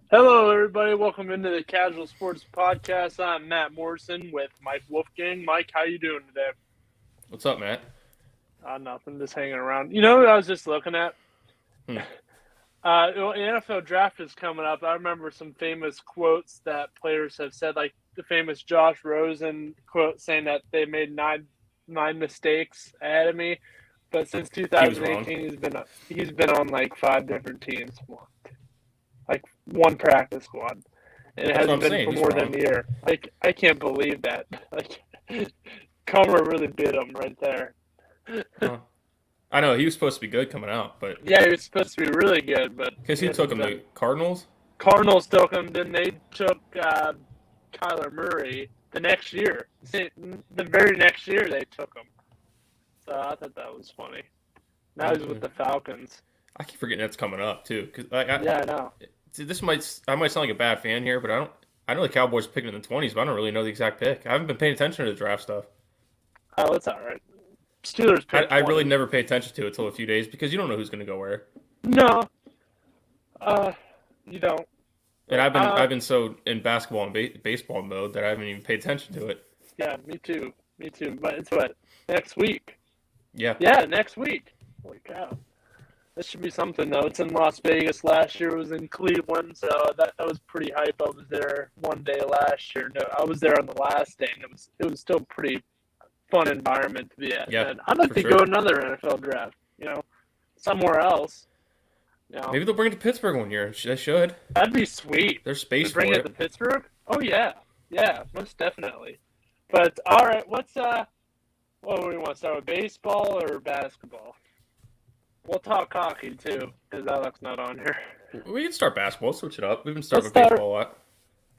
Hello, everybody. Welcome into the Casual Sports Podcast. I'm Matt Morrison with Mike Wolfgang. Mike, how you doing today? What's up, Matt? Nothing, just hanging around. You know what I was just looking at? Hmm. The NFL draft is coming up. I remember some famous quotes that players have said, like the famous Josh Rosen quote saying that they made nine mistakes ahead of me. But since He was wrong. 2018, he's been on like 5 different teams, like one practice squad. And it That's what hasn't I'm been saying. for He's more wrong. than a year. Like, I can't believe that. Like, Comer really bit him right there. Huh. I know he was supposed to be good coming out, but Yeah, he was supposed to be really good, but because he who took hasn't him? The been. Cardinals? Cardinals took him, then they took Kyler Murray the next year. The very next year they took him. So I thought that was funny. Now he's with the Falcons. I keep forgetting that's coming up too. Cause Yeah, I know. I might sound like a bad fan here, but I know the Cowboys are picking in the 20s, but I don't really know the exact pick. I haven't been paying attention to the draft stuff. Oh, it's all right. Steelers picked I really 20. never pay attention to it until a few days because you don't know who's going to go where. No, you don't. And But, I've been so in basketball and baseball mode that I haven't even paid attention to it. yeah, me too. Me too. But it's what? Next week. Yeah. Yeah, next week. Holy cow. This should be something, though. It's in Las Vegas. Last year it was in Cleveland, so that was pretty hype. I was there one day last year. No, I was there on the last day, and it was still pretty fun environment to be at. Yeah, And I'd like for to sure. go to another NFL draft, somewhere else. Maybe they'll bring it to Pittsburgh one year. They should. That'd be sweet. There's space To bring for it to it. Pittsburgh? Oh yeah, yeah, most definitely. But all right, what do we want to start with, baseball or basketball? We'll talk hockey too, because Alex not on here. We can start basketball. Switch it up. We've been starting Let's with start. baseball a lot.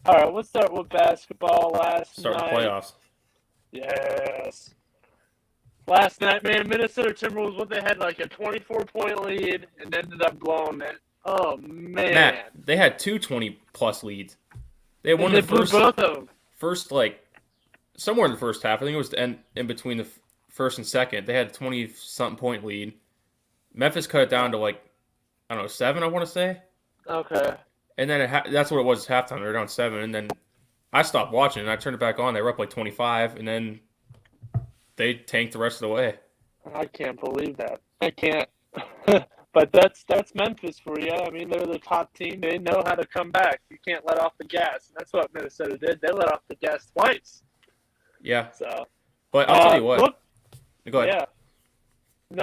All right, let's start with basketball. Last Start the night, playoffs. yes. Last night, man, Minnesota Timberwolves, what they had like a 24-point lead and ended up blowing it. Oh man, Matt, they had two 20-plus leads. They had and one they in the blew both of them. first like somewhere in the first half. I think it was the end in between the first and second. They had a 20-something point lead. Memphis cut it down to like I don't know 7. I want to say, Okay. and then that's what it was at halftime. They were down 7, and then I stopped watching and I turned it back on. They were up like 25, and then they tanked the rest of the way. I can't believe that. I can't. But that's Memphis for you. I mean, they're the top team. They know how to come back. You can't let off the gas. That's what Minnesota did. They let off the gas twice. Yeah, So, but I'll tell you what. look, Go ahead. yeah.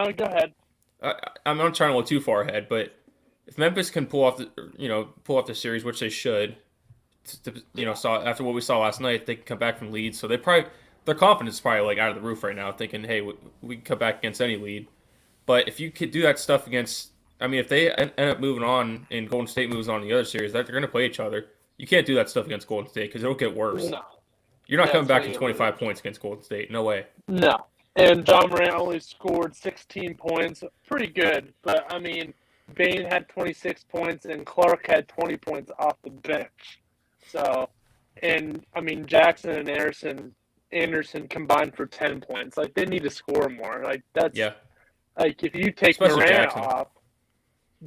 No, go ahead. I'm not trying to look too far ahead, but if Memphis can pull off the series, which they should, saw after what we saw last night, they can come back from leads. So their confidence is probably like out of the roof right now, thinking, hey, we can come back against any lead. But if you could do that stuff against, I mean, if they end up moving on and Golden State moves on to the other series, they're going to play each other. You can't do that stuff against Golden State because it'll get worse. No. You're not Yeah, coming back it's from gonna get 25 points against Golden State. No way. No. And John Morant only scored 16 points. Pretty good. But, I mean, Bane had 26 points and Clark had 20 points off the bench. So, and, I mean, Jackson and Anderson combined for 10 points. Like, they need to score more. Like, that's, Yeah. like, if you take Especially Morant Jackson. off,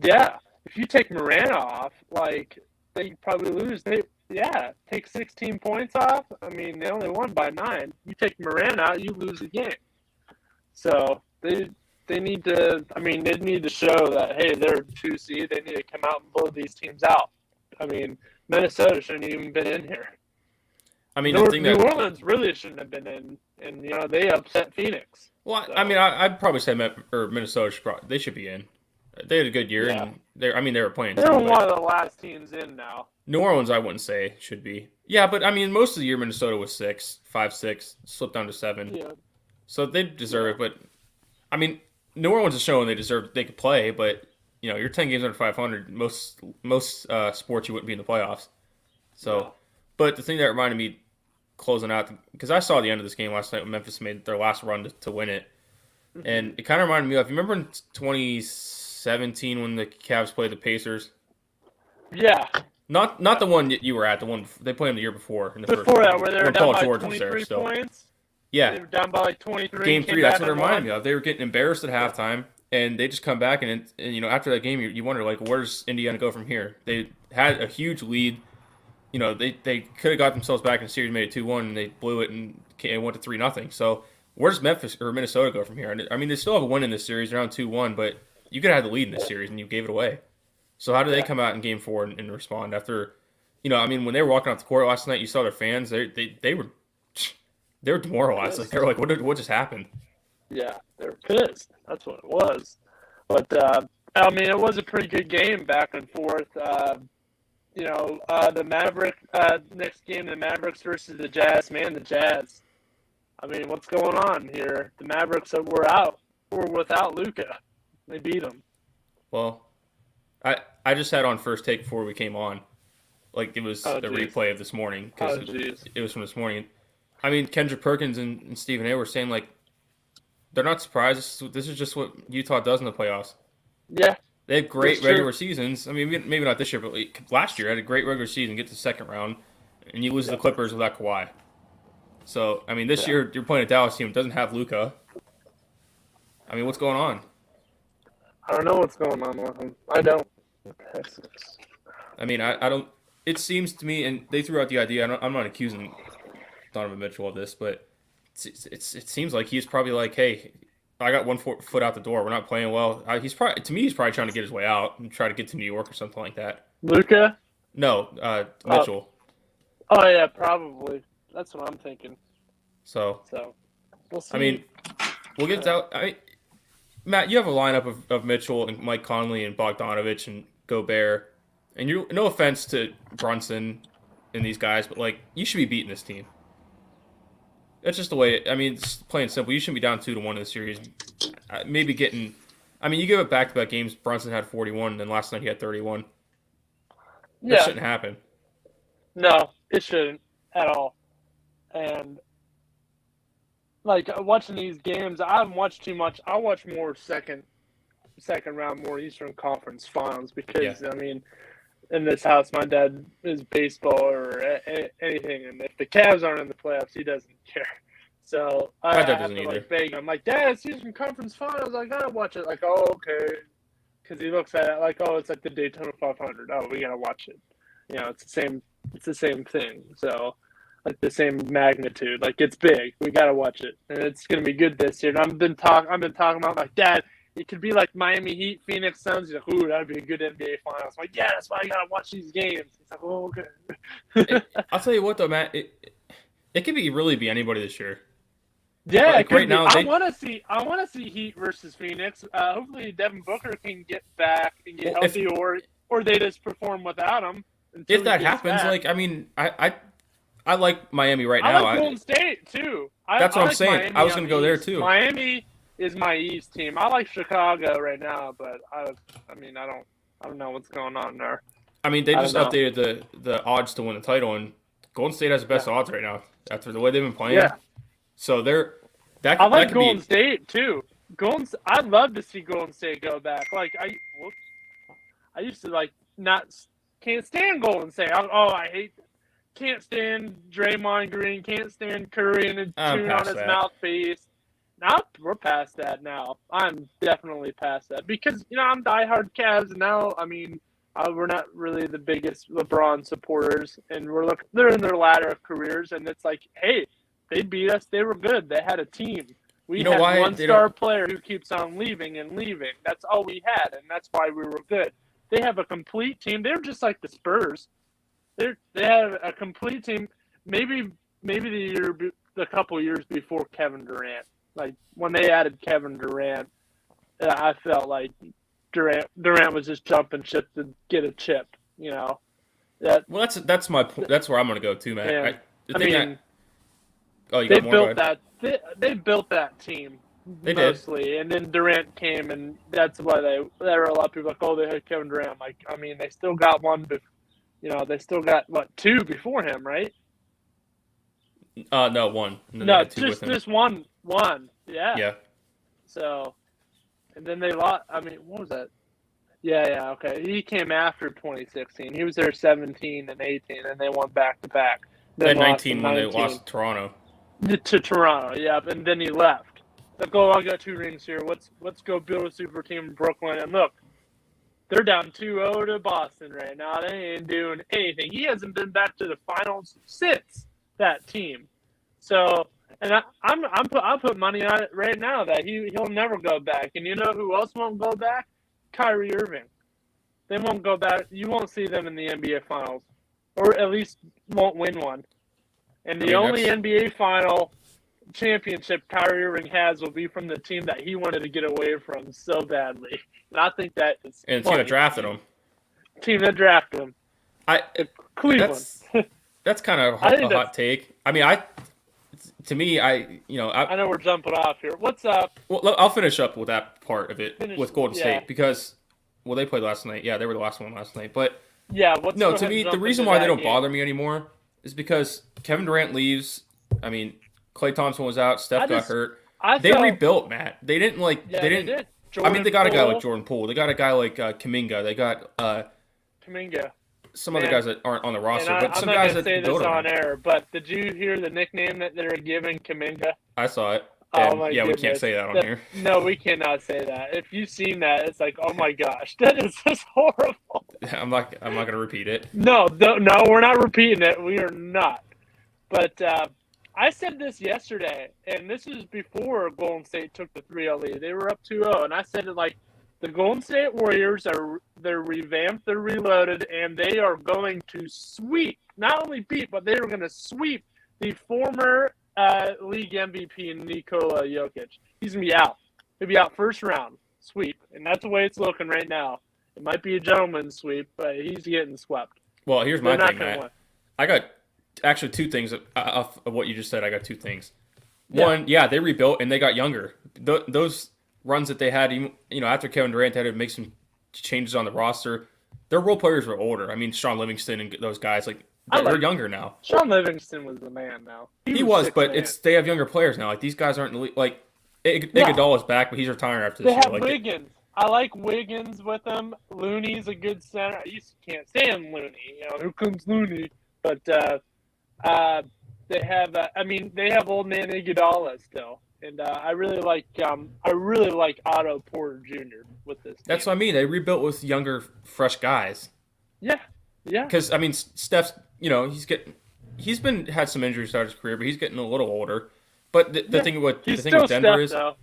yeah, if you take Morant off, like, they probably lose. Take 16 points off. I mean, they only won by 9. You take Morant out, you lose the game. So they need to. I mean, they need to show that hey, they're a 2 seed. They need to come out and blow these teams out. I mean, Minnesota shouldn't even been in here. I mean, New Orleans really shouldn't have been in, and they upset Phoenix. Well, So. I mean, I'd probably say Minnesota they should be in. They had a good year, Yeah. and they were playing. They're too, but one of the last teams in now. New Orleans, I wouldn't say should be. Yeah, but I mean, most of the year Minnesota was 5-6, slipped down to 7. Yeah. So they deserve it, but I mean, New Orleans is showing they could play, but you're 10 games under 500. Most sports you wouldn't be in the playoffs. So, No. but the thing that reminded me closing out because I saw the end of this game last night when Memphis made their last run to win it, and it kind of reminded me of you remember in 2017 when the Cavs played the Pacers. Yeah. Not the one you were at, the one they played them the year before in the first Before that, round, where they were when down Paul by George was there 23 still. points. They Yeah, were down by like 23. Game came 3. That's back what it and reminded won. me of. They were getting embarrassed at halftime. and they just come back and after that game you wonder like where's Indiana go from here? They had a huge lead. They could have got themselves back in the series, made it 2-1, and they blew it and went to 3-0. So where does Memphis or Minnesota go from here? I mean, they still have a win in this series, around 2-1, but you could have had the lead in this series and you gave it away. So how do they come out in Game 4 and respond after? I mean, when they were walking off the court last night, you saw their fans. They were demoralized. Like they were like, what just happened? Yeah, they were pissed. That's what it was. But I mean, it was a pretty good game, back and forth. The next game, the Mavericks versus the Jazz. Man, the Jazz. I mean, what's going on here? The Mavericks were out. Were without Luka. They beat them. Well, I just had on First Take before we came on. Like, it was a replay of this morning. Because it was from this morning. I mean, Kendrick Perkins and Stephen A. were saying, like, they're not surprised. This is just what Utah does in the playoffs. Yeah. They have great regular seasons. I mean, maybe not this year, but last year had a great regular season, get to the second round, and you lose to the Clippers without Kawhi. So, I mean, this year you're playing a Dallas team that doesn't have Luka. I mean, what's going on? I don't know what's going on with him. I don't. I mean, I don't. It seems to me, and they threw out the idea. I'm not accusing Donovan Mitchell of this, but it seems like he's probably like, hey, I got 1 foot out the door. We're not playing well. He's probably trying to get his way out and try to get to New York or something like that. Luka? No, Mitchell. Oh yeah, probably. That's what I'm thinking. So we'll see. I mean, we'll get to Matt, you have a lineup of Mitchell and Mike Conley and Bogdanovich and Gobert, and no offense to Brunson and these guys, but like you should be beating this team. That's just the way. I mean, it's plain and simple. You shouldn't be down 2-1 in the series. Maybe getting. I mean, you give it back-to-back games. Brunson had 41, and then last night he had 31. That shouldn't happen. No, it shouldn't at all. And like watching these games, I haven't watched too much. I watch more second round, more Eastern Conference Finals because I mean, in this house, my dad is baseball or anything, and if the Cavs aren't in the playoffs, he doesn't care. So I have to like beg him, like, Dad, it's Eastern Conference Finals. I gotta watch it. Like, oh, okay, because he looks at it like, oh, it's like the Daytona 500. Oh, we gotta watch it. It's the same thing. So like the same magnitude. Like it's big. We gotta watch it, and it's gonna be good this year. And I've been talking about like, Dad, it could be like Miami Heat, Phoenix Suns. He's like, ooh, that'd be a good NBA Finals. I'm like, yeah, that's why I gotta watch these games. He's like, oh, okay. I'll tell you what though, Matt, it could really be anybody this year. Yeah, like right now, I want to see Heat versus Phoenix. Hopefully, Devin Booker can get back and get healthy, or they just perform without him. If that happens, like, I mean, I like Miami right now. I like Golden State too. That's what I'm saying. Miami I was going to go there too. Miami is my East team. I like Chicago right now, but I don't know what's going on there. I mean, they just updated the odds to win the title, and Golden State has the best odds right now after the way they've been playing. Yeah. So I like Golden State too. I'd love to see Golden State go back. Like I used to can't stand Golden State. Can't stand Draymond Green. Can't stand Curry and the tune on his mouthpiece. Now we're past that. Now I'm definitely past that because I'm diehard Cavs, and now I mean we're not really the biggest LeBron supporters, and they're in their latter of careers, and it's like, hey, they beat us. They were good. They had a team. We had one star player who keeps on leaving and leaving. That's all we had, and that's why we were good. They have a complete team. They're just like the Spurs. They have a complete team. Maybe the couple years before Kevin Durant. Like when they added Kevin Durant, I felt like Durant was just jumping ship to get a chip. Well, that's my point. That's where I'm going to go too, man. They built that team. They mostly did. And then Durant came, and that's why there were a lot of people like, oh, they had Kevin Durant. Like, I mean, they still got one, but they still got two before him, right? No, one. No, just one. Yeah. Yeah. So, and then they lost. I mean, what was that? Yeah. Okay, he came after 2016. He was there 17 and 18, and they won back to back. Then 19 when they lost to Toronto. To Toronto, yeah, and then he left. Like, oh, I got 2 rings here. Let's go build a super team in Brooklyn. And look, they're down 2-0 to Boston right now. They ain't doing anything. He hasn't been back to the finals since that team. So, and I'll put money on it right now that he'll never go back. And you know who else won't go back? Kyrie Irving. They won't go back. You won't see them in the NBA finals, or at least won't win one. And the only NBA final championship Kyrie Irving has will be from the team that he wanted to get away from so badly. And I think that is and the team that drafted him. Team that drafted him. Cleveland. That's kind of a hot take. I mean, I know we're jumping off here. What's up? Well, I'll finish up with that part of it with Golden State because they played last night. Yeah, they were the last one last night. But yeah, to me, the reason why they don't bother me anymore is because Kevin Durant leaves. I mean, Klay Thompson was out. Steph got hurt. They rebuilt, Matt. They didn't They did. I mean, they got a guy like Jordan Poole. They got a guy like Kuminga. They got Kuminga. Some other guys that aren't on the roster, but some I'm guys not that say this on air. But did you hear the nickname that they're giving Kuminga? I saw it. Oh my goodness. We can't say that on here. No, we cannot say that. If you've seen that, it's like, oh my gosh, that is just horrible. I'm not gonna repeat it. No, we're not repeating it. We are not. But I said this yesterday, and this is before Golden State took the 3-0 lead. They were up 2-0, and I said it like the Golden State Warriors they're revamped, they're reloaded, and they are going to sweep, not only beat, but they are going to sweep the former league MVP Nikola Jokic. He's going to be out. He'll be out first round sweep, and that's the way it's looking right now. It might be a gentleman's sweep, but he's getting swept. Well, here's my thing, Matt. I got actually 2 things of what you just said. I got 2 things. One, they rebuilt and they got younger. Those runs that they had, after Kevin Durant had to make some changes on the roster, their role players were older. I mean, Sean Livingston and those guys, they're younger now. Sean Livingston was the man now. He was, but they have younger players now. Like, these guys aren't Iguodala is back, but he's retiring after this year. They have Wiggins. I like Wiggins with them. Looney's a good center. I can't stand Looney. Here comes Looney. But they have old man Iguodala still. And I really like Otto Porter Jr. with this team. That's what I mean. They rebuilt with younger, fresh guys. Yeah. Because I mean, Steph's he's had some injuries throughout his career, but he's getting a little older. But the thing with Denver Steph, is, though.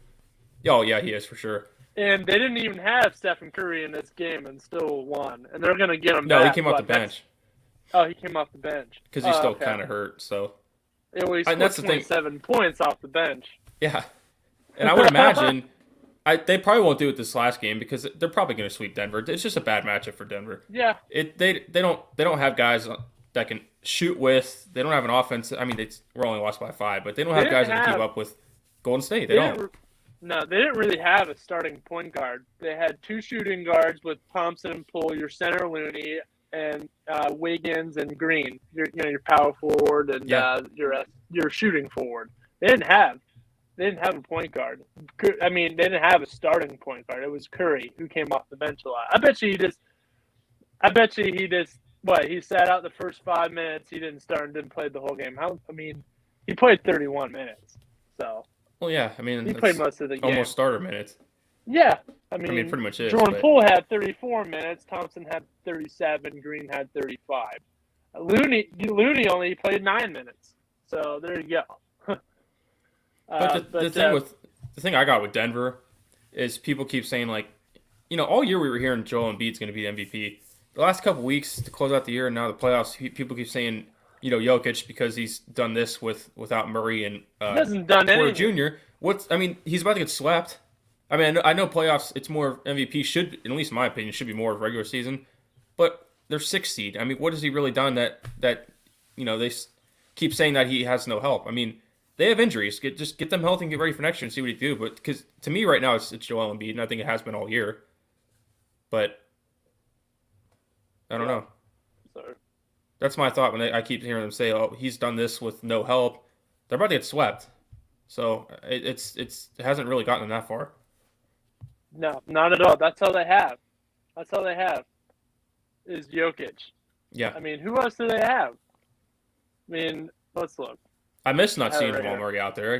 Oh yeah, he is for sure. And they didn't even have Stephen Curry in this game and still won. And they're gonna get him. No, back, he came off the bench. Oh, he came off the bench because he's still kind of hurt. So he scored 27 points off the bench. Yeah, and I would imagine they probably won't do it this last game because they're probably going to sweep Denver. It's just a bad matchup for Denver. Yeah, they don't have guys that can shoot with. They don't have an offense. I mean, we're only lost by 5, but they don't have guys that can keep up with Golden State. They don't. No, they didn't really have a starting point guard. They had 2 shooting guards with Thompson and Poole, your center Looney, and Wiggins and Green. Your power forward and your shooting forward. They didn't have a point guard. I mean, they didn't have a starting point guard. It was Curry who came off the bench a lot. I bet you he sat out the first 5 minutes. He didn't start and didn't play the whole game. He played 31 minutes. So. Well, yeah. I mean, he played most of the game. Almost starter minutes. Yeah. I mean pretty much is. Jordan Poole had 34 minutes. Thompson had 37. Green had 35. Looney only played 9 minutes. So there you go. But the thing I got with Denver is people keep saying all year we were hearing Joel Embiid's going to be the MVP. The last couple weeks to close out the year and now the playoffs, people keep saying Jokic because he's done this without Murray and he hasn't done anything. Jr. He's about to get swept. I mean, I know playoffs. It's more MVP should, at least in my opinion, should be more of regular season. But they're 6th seed. I mean, what has he really done that they keep saying that he has no help? I mean. They have injuries. Just get them healthy and get ready for next year and see what he do. But because to me right now it's Joel Embiid, and I think it has been all year. But I don't know. Sorry. That's my thought when I keep hearing them say, "Oh, he's done this with no help." They're about to get swept, so it hasn't really gotten them that far. No, not at all. That's all they have. Is Jokic. Yeah. I mean, who else do they have? I mean, let's look. I miss not seeing Jamal Murray out there.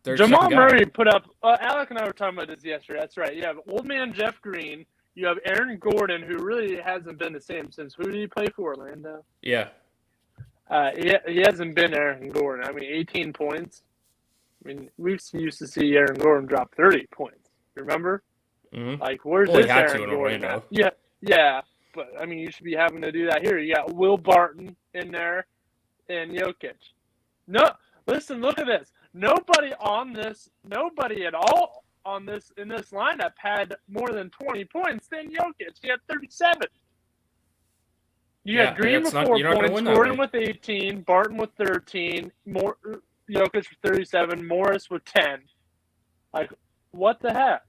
their Jamal second guy. Murray put up. Alec and I were talking about this yesterday. That's right. You have old man Jeff Green. You have Aaron Gordon, who really hasn't been the same since. Who did he play for? Orlando. Yeah. He hasn't been Aaron Gordon. I mean, 18 points. I mean, we used to see Aaron Gordon drop 30 points. Remember? Mm-hmm. Like, where's Well, he this had Aaron to in Gordon Orlando. at? Yeah. But, I mean, you should be having to do that here. You got Will Barton in there and Jokic. No, listen, look at this. Nobody at all in this lineup had more than 20 points than Jokic. He had 37. You had Green with 4 points, Gordon with 18, Barton with 13, Jokic with 37, Morris with 10. Like, what the heck?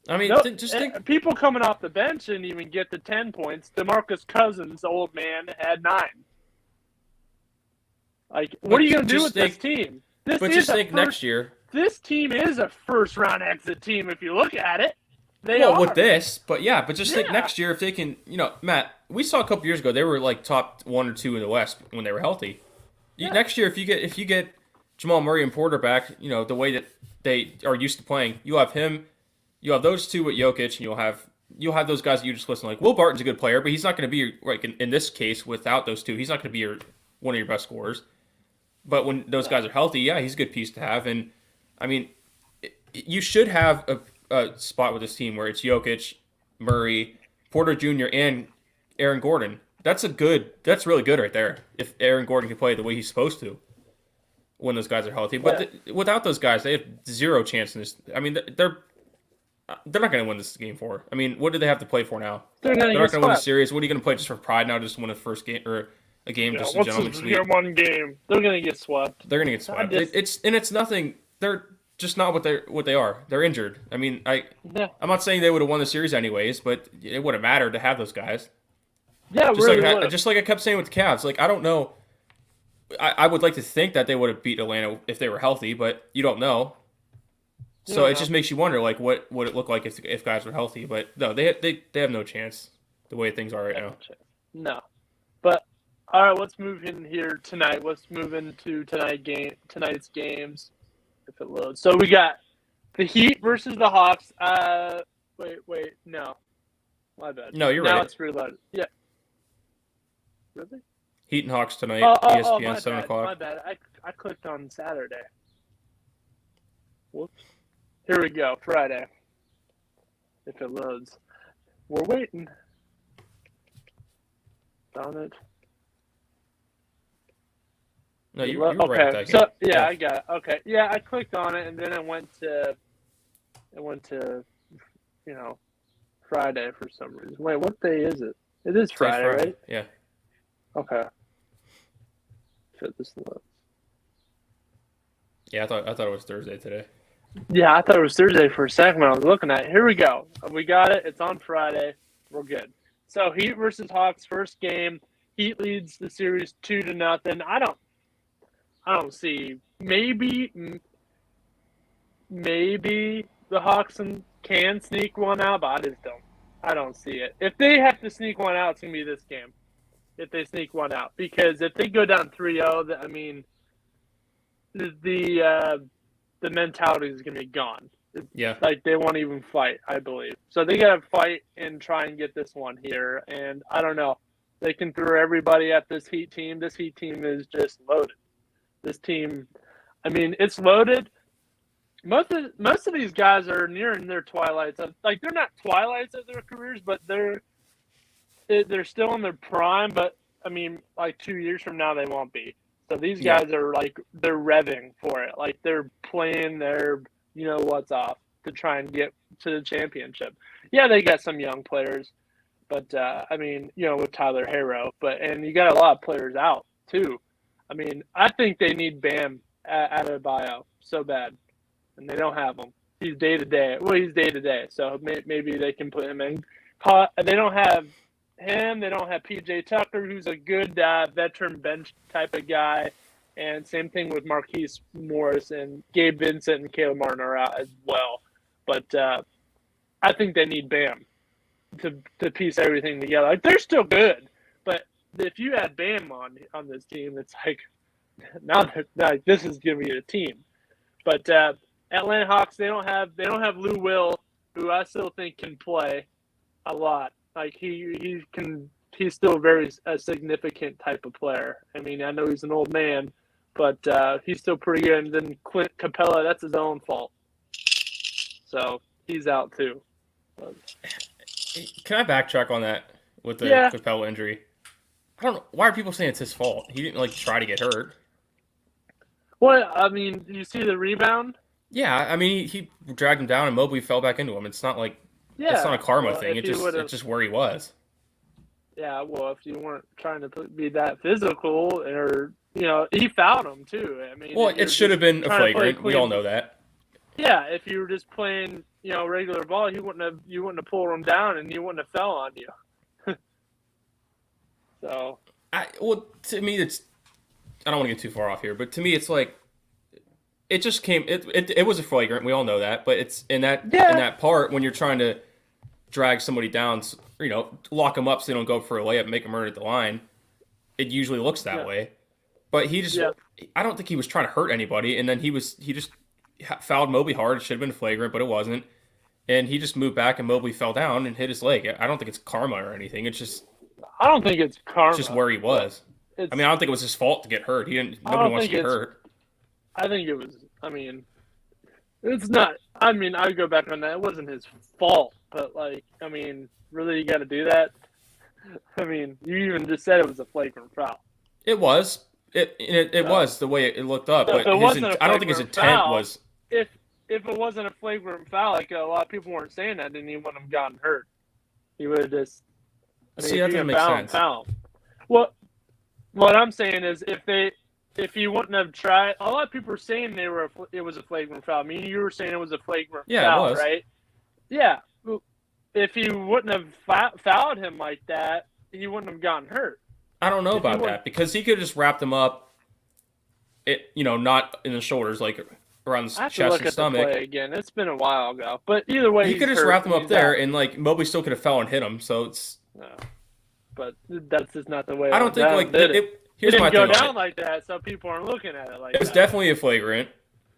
I mean, just think. People coming off the bench didn't even get to 10 points. DeMarcus Cousins, the old man, had 9. Like, what are you going to do with this team? Just think next year. This team is a first-round exit team if you look at it. With this, but just think next year if they can, Matt, we saw a couple years ago they were like top 1 or 2 in the West when they were healthy. Yeah. Next year if you get Jamal Murray and Porter back, the way that they are used to playing, you have him, you have those two with Jokic, and you'll have those guys that you just listen like Will Barton's a good player, but he's not going to be like in this case without those two, he's not going to be one of your best scorers. But when those guys are healthy, he's a good piece to have. And I mean, you should have a spot with this team where it's Jokic, Murray, Porter Jr., and Aaron Gordon. That's really good right there. If Aaron Gordon can play the way he's supposed to when those guys are healthy. But without those guys, they have zero chance in this. I mean, they're not going to win this game for. I mean, what do they have to play for now? They're not going to win the series. What are you going to play just for pride now? Just win a first game or a game, just a gentleman's sweep. One game, they're going to get swept. They're going to get swept. It's nothing. They're just not what they are. They're injured. I mean, I'm not saying they would have won the series anyways, but it would have mattered to have those guys. Yeah, just like I kept saying with the Cavs. Like, I don't know. I would like to think that they would have beat Atlanta if they were healthy, but you don't know. So it just makes you wonder, like, what would it look like if guys were healthy? But no, they have no chance the way things are right now. No, but all right, let's move in here tonight. Let's move into tonight's games if it loads. So we got the Heat versus the Hawks. Wait, no, my bad. No, you're right. Now it's reloaded. Yeah. Really? Heat and Hawks tonight. ESPN 7 o'clock. My bad. I clicked on Saturday. Whoops. Here we go. Friday. If it loads. We're waiting. Found it. No, you were okay. right. That So I got it. Okay. Yeah, I clicked on it and then it went to Friday for some reason. Wait, what day is it? It is Friday, right? Yeah. Okay. Fit this loads. Yeah, I thought it was Thursday today. Yeah, I thought it was Thursday for a second when I was looking at it. Here we go. We got it. It's on Friday. We're good. So Heat versus Hawks, first game. Heat leads the series 2-0. I don't see. Maybe the Hawks can sneak one out, but I don't see it. If they have to sneak one out, it's gonna be this game. If they sneak one out, because if they go down 3-0, I mean, the mentality is gonna be gone. Yeah. Like, they won't even fight, I believe. So they gotta fight and try and get this one here. And I don't know. They can throw everybody at this Heat team. This Heat team is just loaded. This team, I mean, it's loaded. Most of these guys are nearing their twilights. Like, they're not twilights of their careers, but they're still in their prime. But I mean, like 2 years from now, they won't be. So these guys are like, they're revving for it. Like, they're playing their what's off to try and get to the championship. Yeah, they got some young players, but I mean, with Tyler Herro, and you got a lot of players out too. I mean, I think they need Bam Adebayo so bad, and they don't have him. He's day to day. Well, he's day to day, so maybe they can put him in. They don't have him. They don't have PJ Tucker, who's a good veteran bench type of guy. And same thing with Marquise Morris, and Gabe Vincent and Caleb Martin are out as well. But I think they need Bam to piece everything together. Like, they're still good, but if you add Bam on this team, it's like, now like, this is going to be a team. But Atlanta Hawks, they don't have Lou Will, who I still think can play a lot. Like he's still a significant type of player. I mean, I know he's an old man, but he's still pretty good. And then Clint Capella, that's his own fault. So he's out too. Can I backtrack on that with the Capella injury? I don't know. Why are people saying it's his fault? He didn't try to get hurt. Well, I mean, you see the rebound? Yeah, I mean he dragged him down and Mobley fell back into him. It's not like it's not a karma thing. It's just where he was. Yeah, well, if you weren't trying to be that physical, or he fouled him too. I mean, well, it should have been a flagrant. We all know that. Yeah, if you were just playing, regular ball, you wouldn't have pulled him down, and he wouldn't have fell on you. So, to me, I don't want to get too far off here, but to me, it's like it just came. It was a flagrant. We all know that, but it's in that part when you're trying to drag somebody down, lock them up so they don't go for a layup, make them earn at the line. It usually looks that way, but he just. I don't think he was trying to hurt anybody, and then he just fouled Mobley hard. It should have been flagrant, but it wasn't. And he just moved back, and Mobley fell down and hit his leg. I don't think it's karma or anything. It's just. I don't think it's karma. It's just where he was. I don't think it was his fault to get hurt. Nobody wants to get hurt. I think it was. I mean, it's not. I mean, I would go back on that. It wasn't his fault, but really, you got to do that. I mean, you even just said it was a flagrant foul. It was. It was the way it looked up, but I don't think his intent was. If it wasn't a flagrant foul, like a lot of people weren't saying that, then he wouldn't have gotten hurt. He would have just. See, that doesn't make sense. Well, what I'm saying is, if he wouldn't have tried, a lot of people were saying it was a flagrant foul. I mean, you were saying it was a flagrant foul, right? Yeah. If he wouldn't have fouled him like that, he wouldn't have gotten hurt. I don't know about that because he could have just wrapped him up, not in the shoulders, like around the chest and stomach. The play again. It's been a while ago, but either way, he could have just wrapped him up there, and Mobley still could have fell and hit him. So it's. No, but that's just not the way. I don't think here's it my didn't thing. go down like that, so people aren't looking at it like that. It was definitely a flagrant,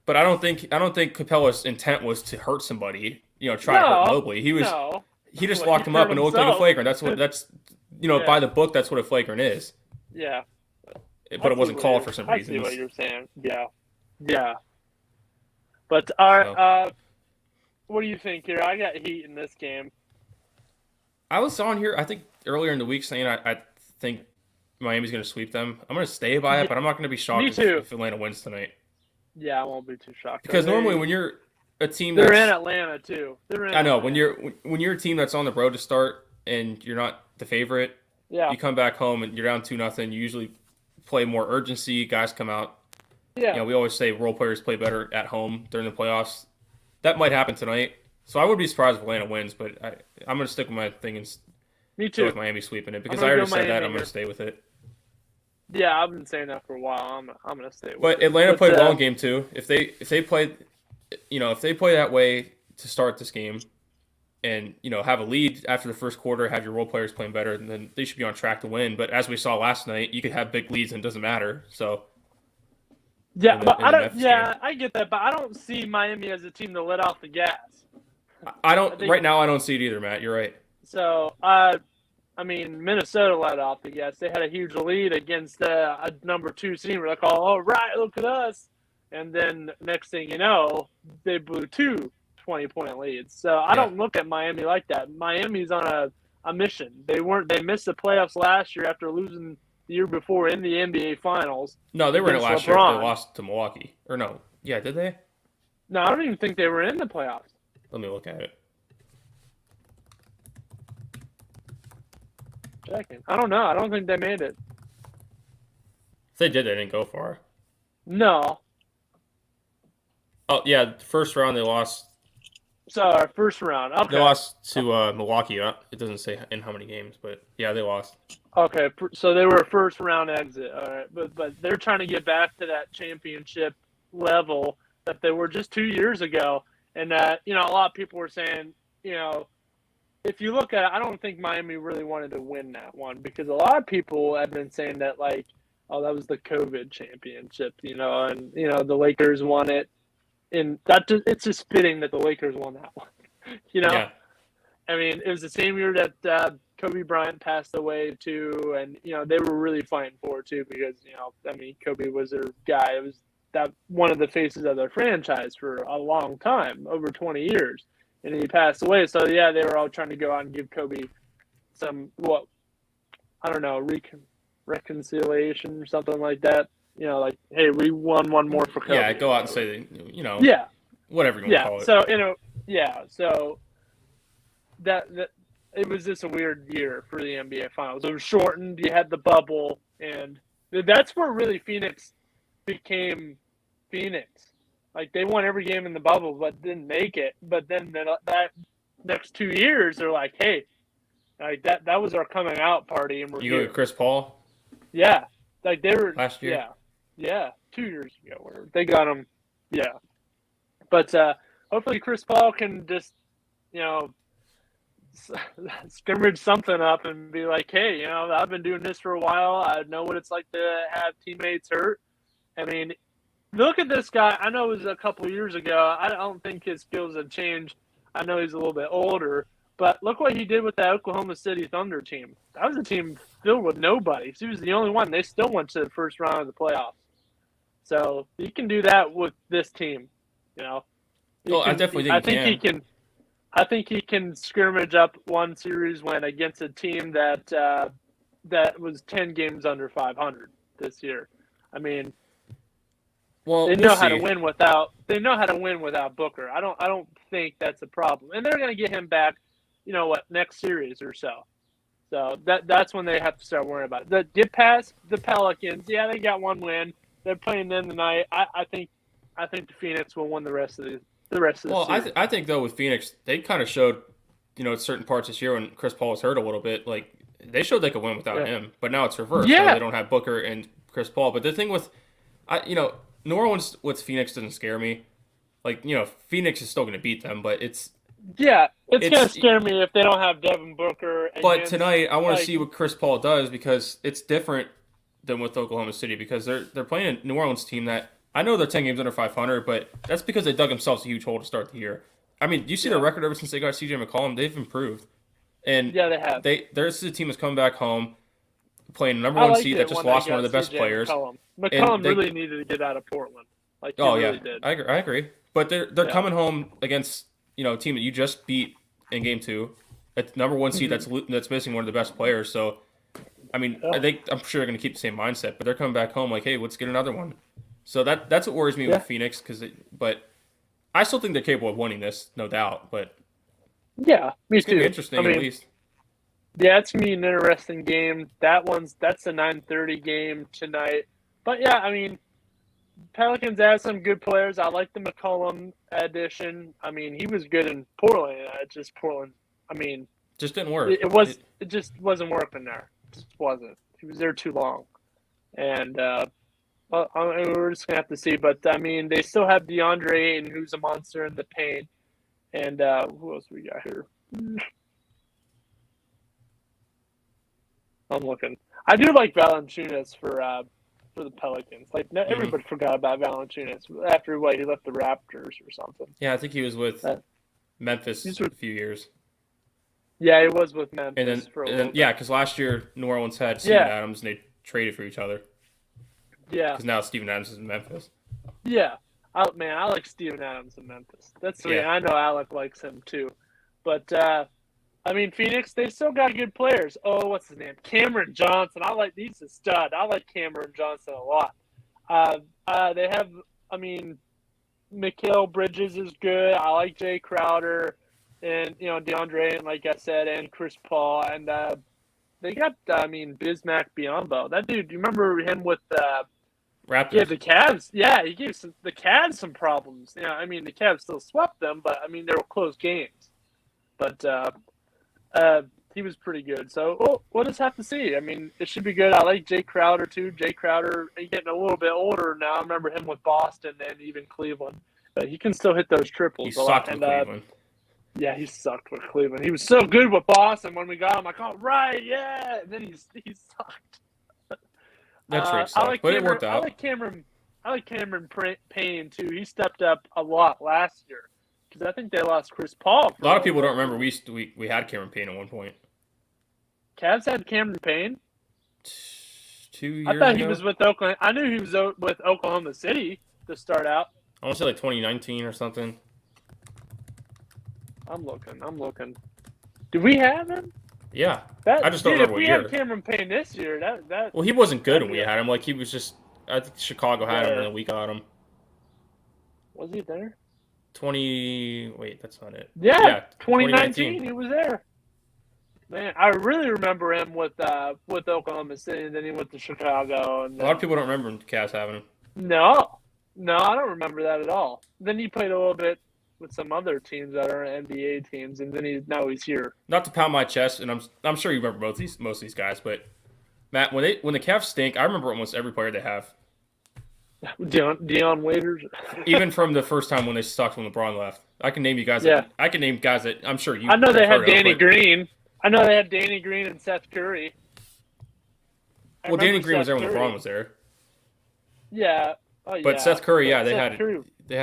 but I don't think Capella's intent was to hurt somebody. Try to hurt Mobley. He just locked him up, and it looked like a flagrant. That's by the book, that's what a flagrant is. Yeah. But it wasn't called for some reason. I see what you're saying. Yeah. But what do you think here? I got Heat in this game. I was on here, I think, earlier in the week saying I think Miami's going to sweep them. I'm going to stay by it, but I'm not going to be shocked if Atlanta wins tonight. Yeah, I won't be too shocked. Because normally when you're a team they're in Atlanta, too. I know. When you're a team that's on the road to start and you're not the favorite, you come back home and you're down 2-0, you usually play more urgency. Guys come out. Yeah. We always say role players play better at home during the playoffs. That might happen tonight. So I would be surprised if Atlanta wins, but I'm going to stick with my thing and Me too. go with Miami sweeping it because I already said that. I'm going to stay with it. Yeah, I've been saying that for a while. I'm going to stay with it. But Atlanta played well in game 2. If they play that way to start this game and, have a lead after the first quarter, have your role players playing better, then they should be on track to win. But as we saw last night, you could have big leads and it doesn't matter. So yeah, I get that, but I don't see Miami as a team to let off the gas. Right now I don't see it either, Matt. You're right. So, Minnesota let off the gas. They had a huge lead against a number 2 team. We're like, all right, look at us. And then next thing you know, they blew 2 20-point leads. So I don't look at Miami like that. Miami's on a mission. They missed the playoffs last year after losing the year before in the NBA Finals. No, they were in it last year. They lost to Milwaukee. Or no. Yeah, did they? No, I don't even think they were in the playoffs. Let me look at it. Checking. I don't know. I don't think they made it. If they did, they didn't go far. No. Oh, yeah. First round, they lost. So, first round. Okay. They lost to Milwaukee. It doesn't say in how many games, but yeah, they lost. Okay. So, they were a first round exit. All right. But they're trying to get back to that championship level that they were just 2 years ago. And, a lot of people were saying, if you look at it, I don't think Miami really wanted to win that one because a lot of people have been saying that, that was the COVID championship, and, the Lakers won it and it's just fitting that the Lakers won that one. Yeah. I mean, it was the same year that Kobe Bryant passed away too, and they were really fighting for it too because I mean, Kobe was their guy. It was that one of the faces of their franchise for a long time, over 20 years, and he passed away. So yeah, they were all trying to go out and give Kobe some I don't know, reconciliation or something like that. Like, hey, we won one more for Kobe. Yeah, go out and say, yeah, whatever you want to call it. So so that it was just a weird year for the NBA Finals. It was shortened. You had the bubble, and that's where really Phoenix became Phoenix. Like, they won every game in the bubble, but didn't make it. But then that next 2 years, they're like, hey, like that was our coming out party, and you go to Chris Paul. Yeah, like they were last year. Yeah, 2 years ago, where they got him. Yeah, but hopefully Chris Paul can just scrimmage something up and be like, hey, I've been doing this for a while. I know what it's like to have teammates hurt. I mean, look at this guy. I know it was a couple of years ago. I don't think his skills have changed. I know he's a little bit older, but look what he did with that Oklahoma City Thunder team. That was a team filled with nobody. He was the only one. They still went to the first round of the playoffs. So he can do that with this team. I definitely think I think he can scrimmage up one series win against a team that was 10 games under 500 this year. I mean, they know how to win without Booker. I don't think that's a problem, and they're going to get him back. Next series or so. So that's when they have to start worrying about it. Get past the Pelicans. Yeah, they got one win. They're playing them tonight. I think the Phoenix will win the rest of the series. Well, I think though with Phoenix, they kind of showed, certain parts this year when Chris Paul was hurt a little bit, like they showed they could win without him. But now it's reversed. Yeah. They don't have Booker and Chris Paul. But the thing with, New Orleans with Phoenix doesn't scare me. Like, Phoenix is still going to beat them, but it's going to scare me if they don't have Devin Booker. But tonight, I want to see what Chris Paul does because it's different than with Oklahoma City because they're playing a New Orleans team that I know they're 10 games under 500, but that's because they dug themselves a huge hole to start the year. I mean, do you see their record ever since they got CJ McCollum? They've improved. And yeah, they have. This is a team that's coming back home, playing number one seed that just lost one of the best players. McCollum really needed to get out of Portland. Really did. I agree. But they're coming home against a team that you just beat in game 2, a number one seed that's missing one of the best players. So, I mean, I'm sure they're going to keep the same mindset, but they're coming back home like, hey, let's get another one. So that's what worries me with Phoenix, but I still think they're capable of winning this, no doubt. But yeah, me it's too. Gonna be interesting at least. Yeah, it's gonna be an interesting game. That's a 9:30 game tonight. But yeah, I mean, Pelicans have some good players. I like the McCollum addition. I mean, he was good in Portland. Just Portland. I mean, just didn't work. It just wasn't working there. It just wasn't. He was there too long, and we're just gonna have to see. But I mean, they still have DeAndre Ayton, who's a monster in the paint, and who else we got here? I'm looking. I do like Valanciunas for the Pelicans. Like everybody forgot about Valanciunas after he left the Raptors or something. Yeah, I think he was with Memphis for a few years. Yeah, he was with Memphis and for a little bit. Yeah, because last year New Orleans had Steven Adams and they traded for each other. Yeah. Because now Steven Adams is in Memphis. Yeah. I like Steven Adams in Memphis. That's the way I know Alec likes him too. But I mean, Phoenix, they still got good players. Oh, what's his name? Cameron Johnson. He's a stud. I like Cameron Johnson a lot. They have, Mikal Bridges is good. I like Jay Crowder and, DeAndre, and like I said, and Chris Paul. And they got, Bismack Biyombo. That dude, do you remember him with Raptors? Yeah, the Cavs. Yeah, he gave the Cavs some problems. The Cavs still swept them, but, they were close games. But he was pretty good. So we'll just have to see. I mean, it should be good. I like Jay Crowder, too. Jay Crowder, he's getting a little bit older now. I remember him with Boston and even Cleveland. But he can still hit those triples. He sucked with Cleveland. Yeah, he sucked with Cleveland. He was so good with Boston when we got him. Like, all right, yeah. And then he sucked. That trade sucked, but it worked out. I like Cameron. Cameron Payne too. He stepped up a lot last year because I think they lost Chris Paul. A lot of people don't remember we had Cameron Payne at one point. Cavs had Cameron Payne. 2 years I thought ago? he was with Oklahoma. I knew he was with Oklahoma City to start out. I want to say like 2019 or something. I'm looking. Do we have him? Yeah. I just don't remember what year. If we had Cameron Payne this year, that. Well, he wasn't good when we had him. Like, he was just... I think Chicago had him, and then we got him. Was he there? Wait, that's not it. Yeah, 2019, he was there. Man, I really remember him with Oklahoma City, and then he went to Chicago. And a lot of people don't remember Cavs having him. No, I don't remember that at all. Then he played a little bit with some other teams that are NBA teams, and then now he's here. Not to pound my chest, and I'm sure you remember most of these guys, but Matt, when the Cavs stink, I remember almost every player they have. Dion Waiters. Even from the first time when they sucked when LeBron left. I can name you guys. Yeah. I can name guys that I'm sure you. I know they had Danny Green. I know they had Danny Green and Seth Curry. Well, Danny Green was there when LeBron was there. Yeah. But Seth Curry, yeah, they had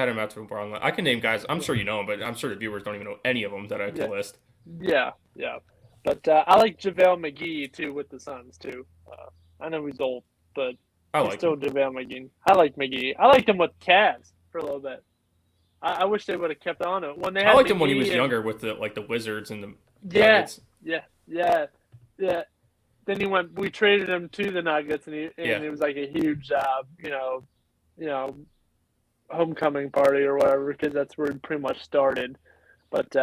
him after LeBron left. I can name guys. I'm sure you know them, but I'm sure the viewers don't even know any of them that I can list. Yeah. But I like JaVale McGee too with the Suns too. I know he's old, but he's still JaVale McGee. I like McGee. I liked him with Cavs for a little bit. I wish they would have kept on it when they. I liked him when he was younger with the Wizards and the Nuggets. Yeah. Then we traded him to the Nuggets, and it was like a huge, homecoming party or whatever, because that's where he pretty much started. But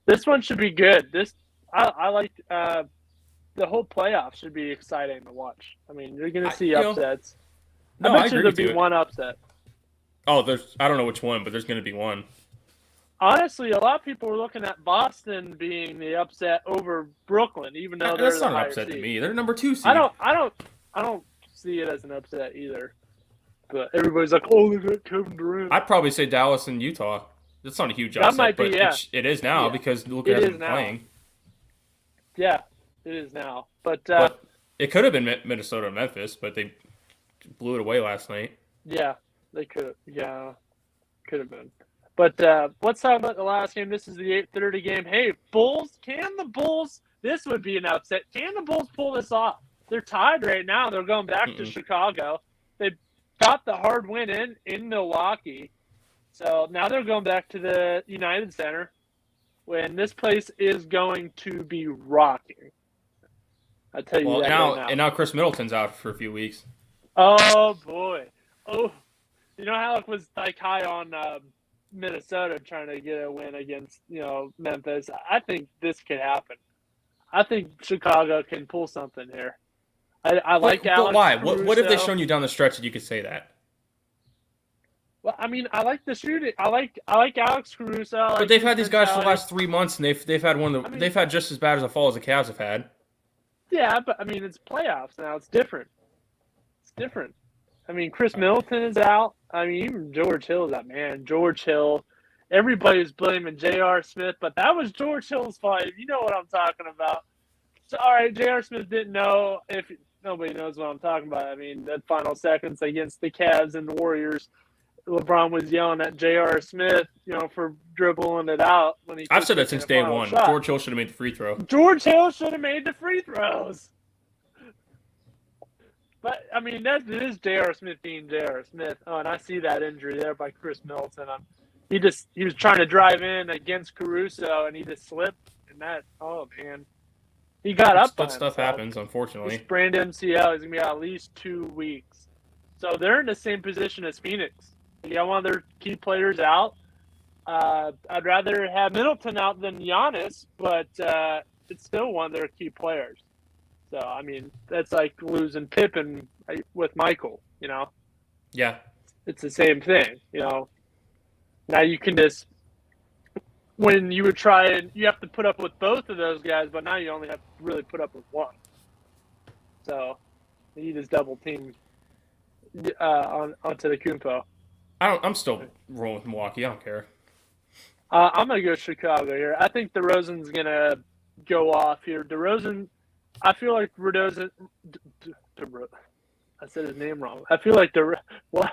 this one should be good. I like the whole playoff should be exciting to watch. I mean, you're going to see upsets. I bet there'll be one upset. Oh, I don't know which one, but there's going to be one. Honestly, a lot of people are looking at Boston being the upset over Brooklyn, even though that's not an upset to me. They're number 2 seed. I don't see it as an upset either. But everybody's like, "Oh, they got Kevin Durant." I'd probably say Dallas and Utah. That's not a huge upset, might be, but it is now because Luka hasn't been playing. Yeah, it is now. But it could have been Minnesota and Memphis, but they blew it away last night. Yeah, they could. Yeah, could have been. But let's talk about the last game. This is the 8:30 game. Hey, Bulls, can the Bulls – this would be an upset. Can the Bulls pull this off? They're tied right now. They're going back to Chicago. They got the hard win in Milwaukee. So now they're going back to the United Center when this place is going to be rocking. I tell you that right now. And now Chris Middleton's out for a few weeks. Oh, boy. Oh, you know how it was like high on Minnesota trying to get a win against, Memphis. I think this could happen. I think Chicago can pull something here. I like Alex. But why? Caruso. What have they shown you down the stretch that you could say that? Well, I mean, I like the shooting. I like Alex Caruso. But they've had these guys for the last 3 months, and they've had they've had just as bad as a fall as the Cavs have had. Yeah, but I mean, it's playoffs now. It's different. I mean, Chris Middleton is out. I mean, even George Hill is out. Man, George Hill. Everybody's blaming J.R. Smith, but that was George Hill's fault. You know what I'm talking about. So, all right, J.R. Smith didn't know. If nobody knows what I'm talking about, I mean, that final seconds against the Cavs and the Warriors, LeBron was yelling at J.R. Smith, for dribbling it out when he. I've said that since day one. Shot. George Hill should have made the free throw. George Hill should have made the free throws. But, I mean, it is J.R. Smith being J.R. Smith. Oh, and I see that injury there by Chris Middleton. He was trying to drive in against Caruso, and he just slipped. And man. He got up on that stuff happens, unfortunately. He sprained MCL. He's going to be out at least 2 weeks. So they're in the same position as Phoenix. You got one of their key players out. I'd rather have Middleton out than Giannis, but it's still one of their key players. So, I mean, that's like losing Pippen with Michael, Yeah. It's the same thing, Now you can just – when you would try and – you have to put up with both of those guys, but now you only have to really put up with one. So, you just double team onto the Kumpo. I'm still rolling with Milwaukee. I don't care. I'm going to go Chicago here. I think DeRozan's going to go off here. DeRozan – I feel like DeRozan. I said his name wrong. I feel like what?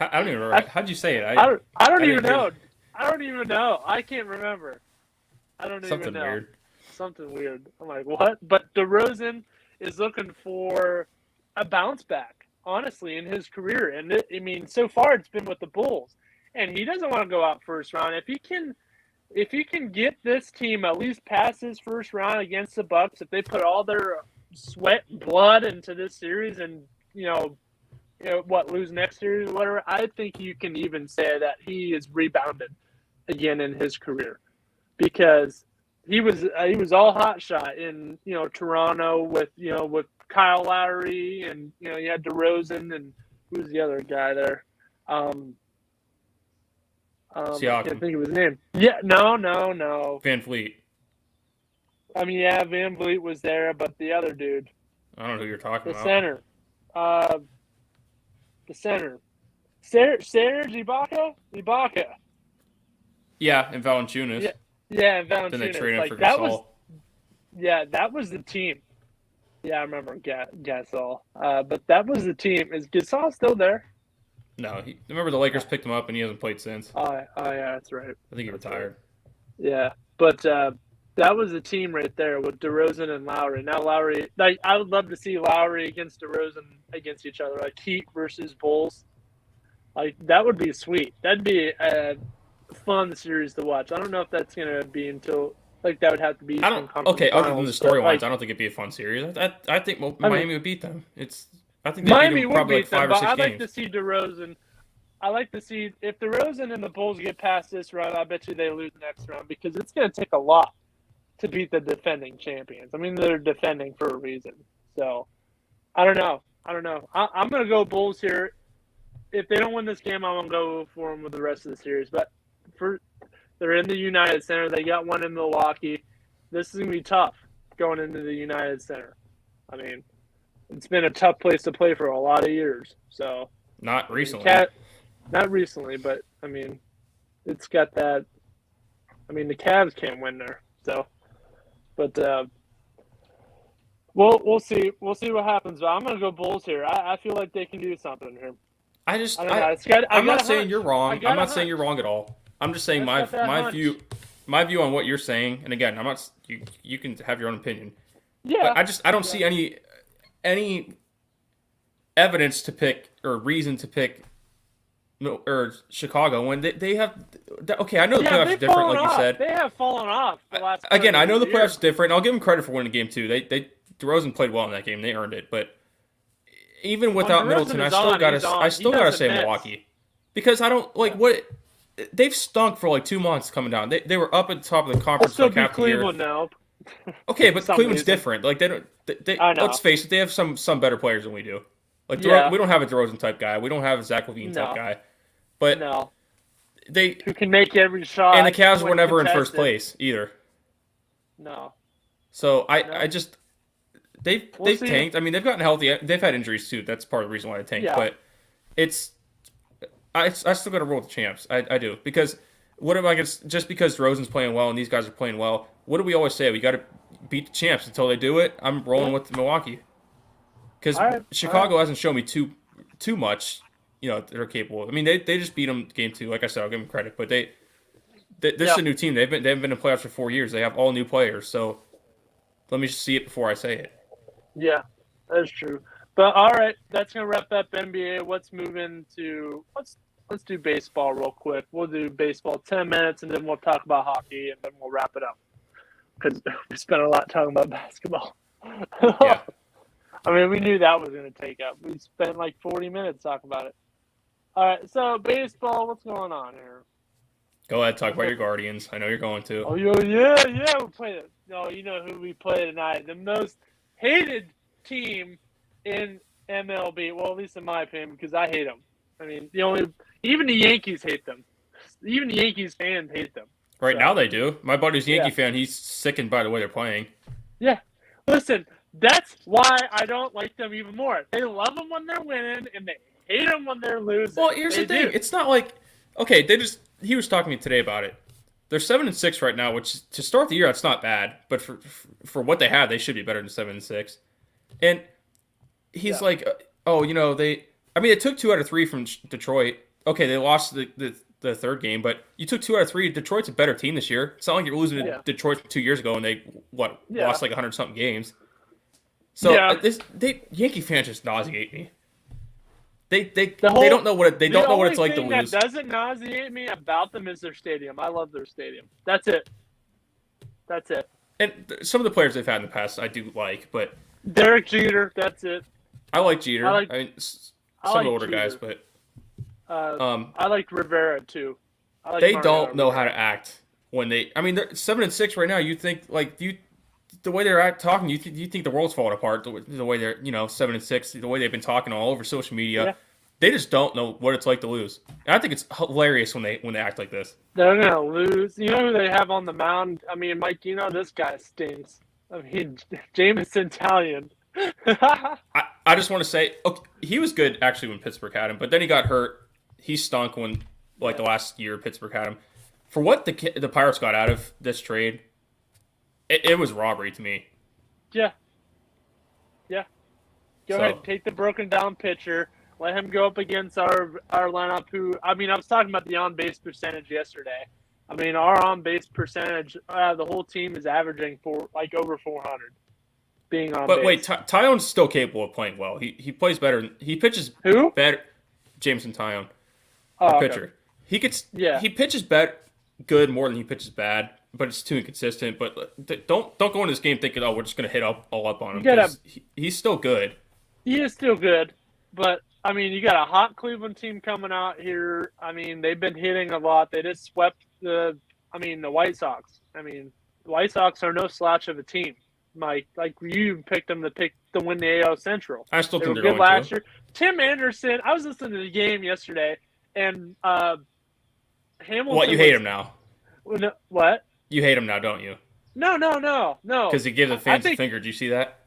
I don't even remember. How'd you say it? I don't even didn't hear know. I don't even know. I can't remember. I don't even something know. weird. Something weird. I'm like, what? But DeRozan is looking for a bounce back, honestly, in his career. And I mean, so far it's been with the Bulls, and he doesn't want to go out first round. If he can get this team at least past his first round against the Bucks, if they put all their sweat and blood into this series, and lose next series, whatever, I think you can even say that he is rebounded again in his career, because he was all hot shot in Toronto with Kyle Lowry, and you had DeRozan, and who's the other guy there? I can't think of his name. Yeah, no. Van Fleet. I mean, yeah, Van Vliet was there, but the other dude, I don't know who you're talking the about. center, Serge Ibaka. Yeah, and Valanciunas. Yeah, and Valanciunas. Then they traded him for Gasol. Gasol. That was the team. Yeah, I remember Gasol. But that was the team. Is Gasol still there? No, remember the Lakers picked him up and he hasn't played since. Oh yeah, that's right. I think he retired. Right. Yeah, but that was the team right there with DeRozan and Lowry. Now Lowry, I would love to see Lowry against DeRozan against each other, like Heat versus Bulls. Like, that would be sweet. That'd be a fun series to watch. I don't know if that's gonna be until that would have to be. Okay, other than the storylines, I don't think it'd be a fun series. I think Miami would beat them. I think Miami would probably beat them, 5 or but 6 I'd games. like to see DeRozan. I like to see if DeRozan and the Bulls get past this round. I bet you they lose the next round, because it's going to take a lot to beat the defending champions. I mean, they're defending for a reason. So, I don't know. I'm going to go Bulls here. If they don't win this game, I'm going to go for them with the rest of the series. But they're in the United Center. They got one in Milwaukee. This is going to be tough going into the United Center. I mean, it's been a tough place to play for a lot of years. So not recently. Not recently, but I mean, it's got that. I mean, the Cavs can't win there. So, but we'll see. We'll see what happens. But I'm gonna go Bulls here. I feel like they can do something here. I'm not saying you're wrong. I'm not saying you're wrong at all. I'm just saying my view on what you're saying. And again, I'm not. You can have your own opinion. Yeah. But I don't see any evidence to pick or reason to pick or Chicago when they have. Okay, I know the playoffs are different, like you said. They have fallen off the last. Again, I know the playoffs are different. I'll give them credit for winning game 2. DeRozan played well in that game. They earned it, but even without Middleton, I still gotta say Milwaukee, because I don't like what they've stunk for like 2 months coming down. They were up at the top of the conference like half the year. Cleveland now. Okay, but Cleveland's different. Like they don't. Let's face it, they have some better players than we do. Like we don't have a DeRozan type guy. We don't have a Zach LaVine type guy. But who can make every shot. And the Cavs were never in first place either. No. So they've tanked. I mean, they've gotten healthy. They've had injuries too. That's part of the reason why they tanked. Yeah. But I still got to roll with the champs. I do, because what am I going to, just because DeRozan's playing well and these guys are playing well? What do we always say? We got to beat the champs until they do it. I'm rolling with Milwaukee, because Chicago hasn't shown me too much. They're capable. I mean, they just beat them game 2. Like I said, I'll give them credit. But this is a new team. They haven't been in playoffs for 4 years. They have all new players. So let me just see it before I say it. Yeah, that's true. But all right, that's gonna wrap up NBA. Let's move into let's do baseball real quick. We'll do baseball 10 minutes, and then we'll talk about hockey, and then we'll wrap it up, because we spent a lot talking about basketball. Yeah. I mean, we knew that was going to take up. We spent like 40 minutes talking about it. All right, so baseball, what's going on here? Go ahead, talk about your Guardians. I know you're going to. Oh, yeah, we played it. No, you know who we play tonight. The most hated team in MLB. Well, at least in my opinion, because I hate them. I mean, even the Yankees hate them. Even the Yankees fans hate them. Right now they do. My buddy's a Yankee fan. He's sickened by the way they're playing. Yeah. Listen, that's why I don't like them even more. They love them when they're winning, and they hate them when they're losing. Well, here's the thing. It's not like, okay, he was talking to me today about it. They're 7-6 right now, which to start the year, that's not bad. But for what they have, they should be better than 7-6. And he's like, I mean, it took 2 out of 3 from Detroit. Okay, they lost the third game, but you took 2 out of 3. Detroit's a better team this year. It's not like you're losing to Detroit 2 years ago and they lost like 100-something games. So Yankee fans just nauseate me. They don't know what they don't know what it's like to lose. The only thing that doesn't nauseate me about them is their stadium. I love their stadium. That's it. And some of the players they've had in the past I do like, but Derek Jeter, that's it. I like Jeter. I mean, some of the older guys, but I like Rivera too. They don't know how to act when they. I mean, they're 7-6 right now. You think like the way they're talking, you think the world's falling apart. The way they're 7-6, the way they've been talking all over social media, they just don't know what it's like to lose. And I think it's hilarious when they act like this. They're gonna lose. You know who they have on the mound? I mean, Mike, this guy stinks. I mean, Jameson Taillon. I just want to say, okay, he was good actually when Pittsburgh had him, but then he got hurt. He stunk when the last year Pittsburgh had him. For what the Pirates got out of this trade, it was robbery to me. Yeah. Go ahead, take the broken down pitcher. Let him go up against our lineup. I was talking about the on base percentage yesterday. I mean, our on base percentage, the whole team is averaging over 400. Being on base. But wait, Taillon's still capable of playing well. He plays better. He pitches better. Jameson Taillon, pitcher. He pitches good more than he pitches bad, but it's too inconsistent. But don't go into this game thinking, we're just going to hit all up on him. He's still good. He is still good, but I mean, you got a hot Cleveland team coming out here. I mean, they've been hitting a lot. They just swept the White Sox. I mean, the White Sox are no slouch of a team. Mike, like you picked them to win the AL Central. I still think they're good going last year. Tim Anderson, I was listening to the game yesterday, and Hamilton. What, you hate him now? What? You hate him now, don't you? No. Because he gives the fans a finger. Did you see that?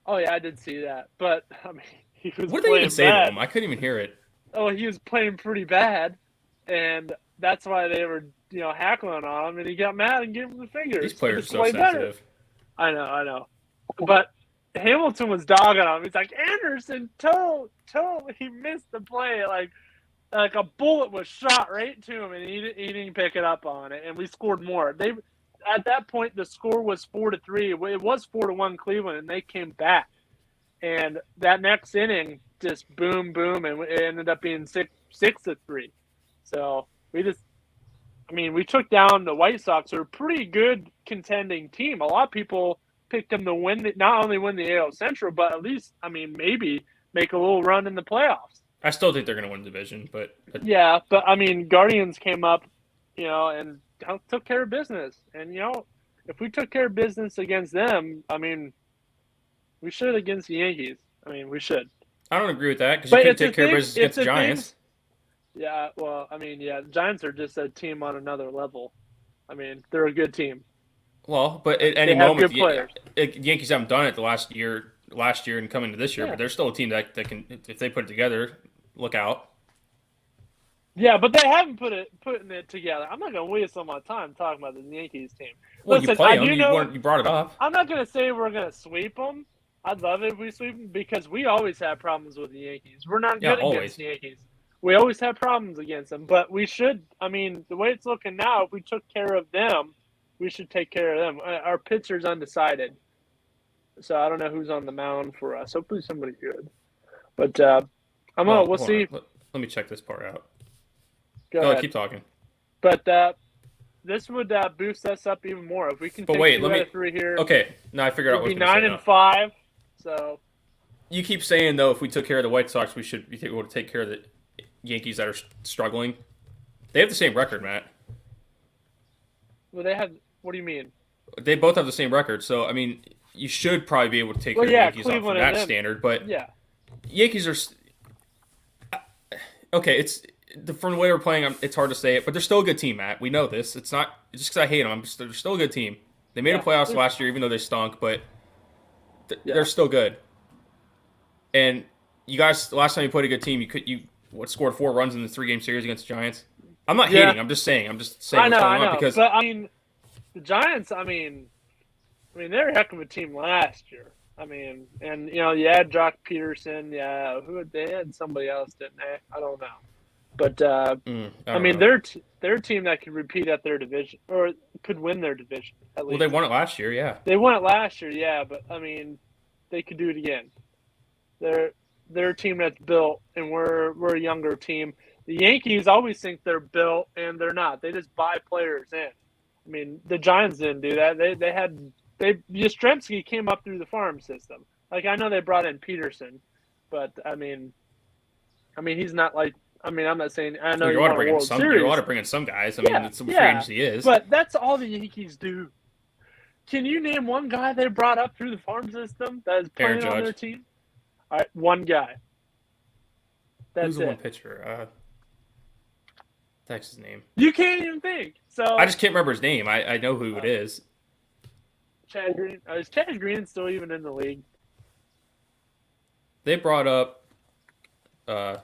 Oh yeah, I did see that. But I mean, he was. What did they even say to him? I couldn't even hear it. Oh, he was playing pretty bad, and that's why they were hackling on him, and he got mad and gave him the finger. These players are so sensitive. Better. I know. But Hamilton was dogging him. He's like, Anderson, he missed the play. Like a bullet was shot right to him, and he didn't pick it up on it. And we scored more. At that point, the score was 4-3. It was 4-1 Cleveland, and they came back. And that next inning, just boom, and it ended up being 6-3. So we took down the White Sox, who are a pretty good contending team. A lot of people picked them to not only win the AL Central, but at least, maybe make a little run in the playoffs. I still think they're going to win the division, but yeah, but Guardians came up, and took care of business. And if we took care of business against them, we should against the Yankees. We should. I don't agree with that because you couldn't take care of business against the Giants. Yeah, well, the Giants are just a team on another level. They're a good team. Well, but at any moment, the Yankees haven't done it the last year and coming to this year, but they're still a team that can, if they put it together, look out. Yeah, but they haven't putting it together. I'm not going to waste all my time talking about the Yankees team. Well, listen, you play them. You brought it up. I'm not going to say we're going to sweep them. I'd love it if we sweep them because we always have problems with the Yankees. We're not good against the Yankees. We always have problems against them, but we should. The way it's looking now, if we took care of them, we should take care of them. Our pitcher's undecided, so I don't know who's on the mound for us. Hopefully somebody good. But we'll see. Let me check this part out. Go ahead. Keep talking. But this would boost us up even more if we can. But wait, let me. 3 here. Okay, now I figured out what. We'd be 9-5. So. You keep saying though, if we took care of the White Sox, we should be able to take care of the Yankees that are struggling. They have the same record, Matt. Well, they have. What do you mean? They both have the same record, so you should probably be able to take care of the Yankees off from that standard. But Yankees are okay. It's from the way we're playing. It's hard to say it, but they're still a good team, Matt. We know this. It's not just because I hate them. They're still a good team. They made the playoffs last year, even though they stunk, but they're still good. And you guys, the last time you played a good team, you scored 4 runs in the 3-game series against the Giants. I'm not hating. I'm just saying. I know. What's going on because. But the Giants. They're a heck of a team last year. I mean, and you had Jock Peterson. Yeah, they had somebody else, didn't they? I don't know. But I mean, they're a team that could repeat at their division or could win their division at least. Well, they won it last year, yeah. They won it last year, yeah. But I mean, they could do it again. They're a team that's built, and we're a younger team. The Yankees always think they're built, and they're not. They just buy players in. I mean, the Giants didn't do that. Yastrzemski came up through the farm system. Like, I know they brought in Peterson, but I mean he's not like. I mean, I'm not saying I know you want a World Series. You ought to bring in some guys. I mean, it's what free agency is. But that's all the Yankees do. Can you name one guy they brought up through the farm system that is playing on their team? All right, one guy. Who's the one pitcher? That's his name. You can't even think. So I just can't remember his name. I know who it is. Chad Green. Is Chad Green still even in the league? They brought up. What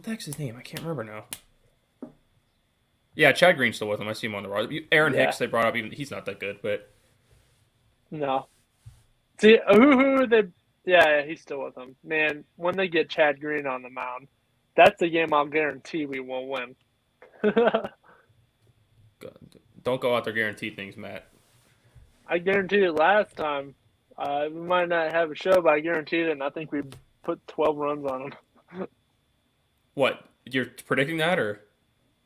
the heck's his name? I can't remember now. Yeah, Chad Green's still with him. I see him on the roster. Aaron Hicks they brought up. Even he's not that good, but no. See who they. Yeah, he's still with them. Man, when they get Chad Green on the mound, that's a game I'll guarantee we won't win. Don't go out there guarantee things, Matt. I guaranteed it last time. We might not have a show, but I guaranteed it, and I think we put 12 runs on them. What? You're predicting that, or?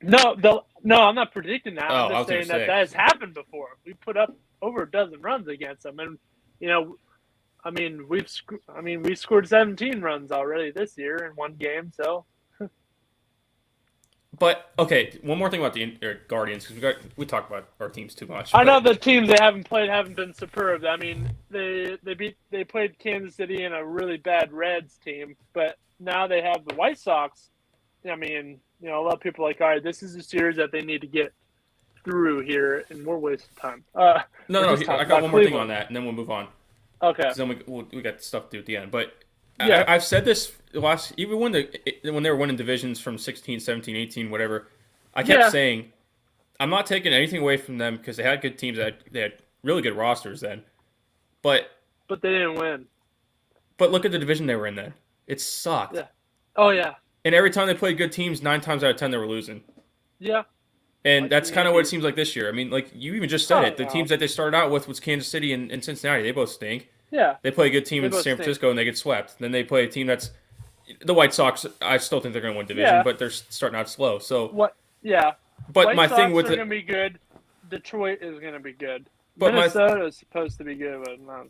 No, I'm not predicting that. I'm just saying that has happened before. We put up over a dozen runs against them, and we scored 17 runs already this year in one game. So. But okay, one more thing about the Guardians, because we talk about our teams too much. I know the teams they haven't played haven't been superb. I mean, they played Kansas City in a really bad Reds team, but now they have the White Sox. I mean, a lot of people are like, all right, this is a series that they need to get through here, and we're wasting time. I got one more thing on that, and then we'll move on. Okay. Then we got stuff to do at the end, but yeah. I've said this even when they were winning divisions from 16, 17, 18, whatever. I kept saying, I'm not taking anything away from them because they had good teams. They had really good rosters then, but they didn't win. But look at the division they were in then. It sucked. Yeah. Oh yeah. And every time they played good teams, 9 times out of 10 they were losing. Yeah. And that's kind of what it seems like this year. I mean, like you even just said it. The teams that they started out with was Kansas City and Cincinnati. They both stink. Yeah. They play a good team in San Francisco and they get swept. Then they play a team that's the White Sox. I still think they're going to win division, but they're starting out slow. So what? Yeah. But White my Sox thing with are going to be good. Detroit is going to be good. But Minnesota is supposed to be good, but not.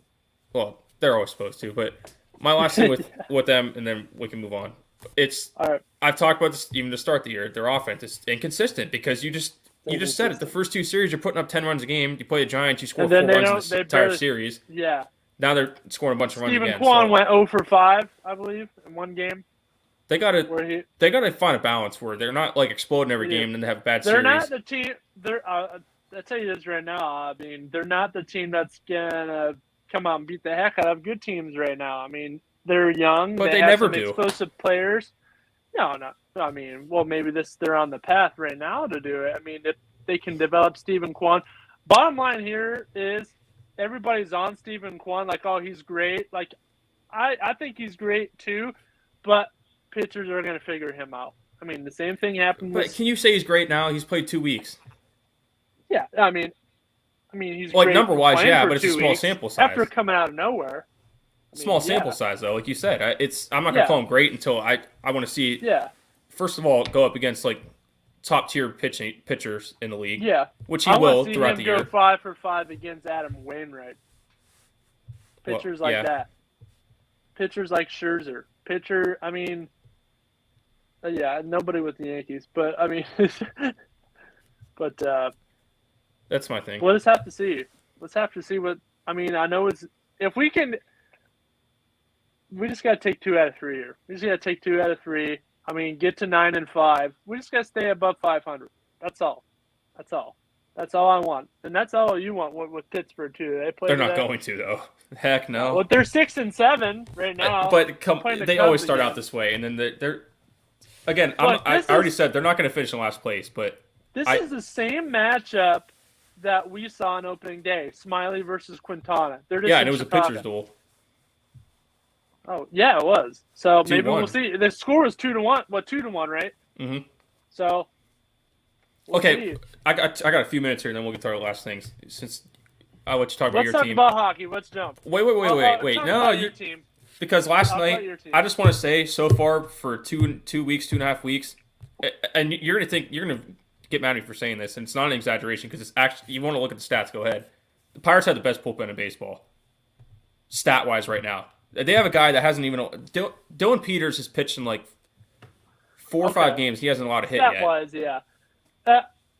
Well, they're always supposed to. But my last thing with them, and then we can move on. It's all right. I've talked about this even to start the year. Their offense is inconsistent because you just said it. The first 2 series, you're putting up 10 runs a game. You play the Giants, you score 4 runs in the entire series. Yeah. Now they're scoring a bunch of runs again. Stephen Kwan went 0 for 5, I believe, in one game. They got to find a balance where they're not like exploding every game and then they have bad series. They're not the team. I'll tell you this right now. I mean, they're not the team that's gonna come out and beat the heck out of good teams right now. I mean, they're young, but they have never some do. Explosive players. No. I mean, well, maybe they're on the path right now to do it. I mean, if they can develop Stephen Kwan. Bottom line here is everybody's on Stephen Kwan like, oh, he's great. Like, I think he's great too, but pitchers are going to figure him out. I mean, the same thing happened. But can you say he's great now? He's played 2 weeks. Yeah, I mean, he's like great number wise, yeah, but it's a small weeks sample size. after coming out of nowhere. Small sample size, though, like you said. I'm not gonna call him great until I want to see. Yeah. First of all, go up against like top tier pitchers in the league. Yeah. Which he will throughout the year. Go 5 for 5 against Adam Wainwright. Pitchers that. Pitchers like Scherzer. I mean. Nobody with the Yankees, but I mean, that's my thing. We'll just have to see. Let's have to see what. I mean, I know if we can. We just got to take 2 out of 3 here. We just got to take 2 out of 3. I mean, get to 9 and 5. We just got to stay above 500. That's all. That's all I want, and that's all you want with Pittsburgh too. They're not going to though. Heck no. Well, they're 6 and 7 right now. But they always start out this way, and then they're. Again, I already said they're not going to finish in last place, but this is the same matchup that we saw on opening day, Smiley versus Quintana. They're just Yeah, in and it was Chicago. a pitcher's duel. Oh, yeah, it was. So maybe 2-1. we'll see. The score was 2-1. What, 2-1, right? Mm-hmm. So we'll Okay, see. I got a few minutes here, and then we'll get to our last things. Since I'll let you talk about Let's your talk team. about hockey. Let's jump. Wait. Talk No, about your team. because last Talk about night your team. I just want to say so far for 2.5 weeks, and you're gonna get mad at me for saying this, and it's not an exaggeration because it's actually you want to look at the stats. Go ahead. The Pirates have the best bullpen in baseball, stat wise, right now. They have a guy that hasn't even. Dylan Peters has pitched in like 4 or 5 games. He hasn't allowed a hit yet. Stat-wise, yeah.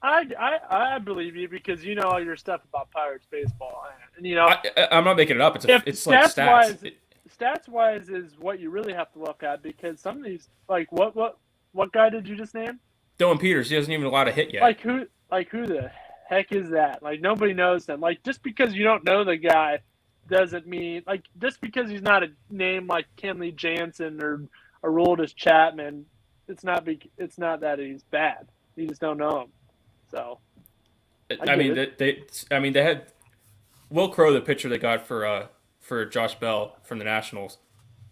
I believe you because you know all your stuff about Pirates baseball, and you know I'm not making it up. It's like stats. Stats-wise is what you really have to look at because some of these, like what guy did you just name? Dylan Peters. He hasn't even allowed a hit yet. Like who the heck is that? Like nobody knows him. Like just because you don't know the guy doesn't mean like just because he's not a name like Kenley Jansen or Aroldis Chapman, it's not that he's bad. You just don't know him. So they had Will Crowe, the pitcher they got for Josh Bell from the Nationals.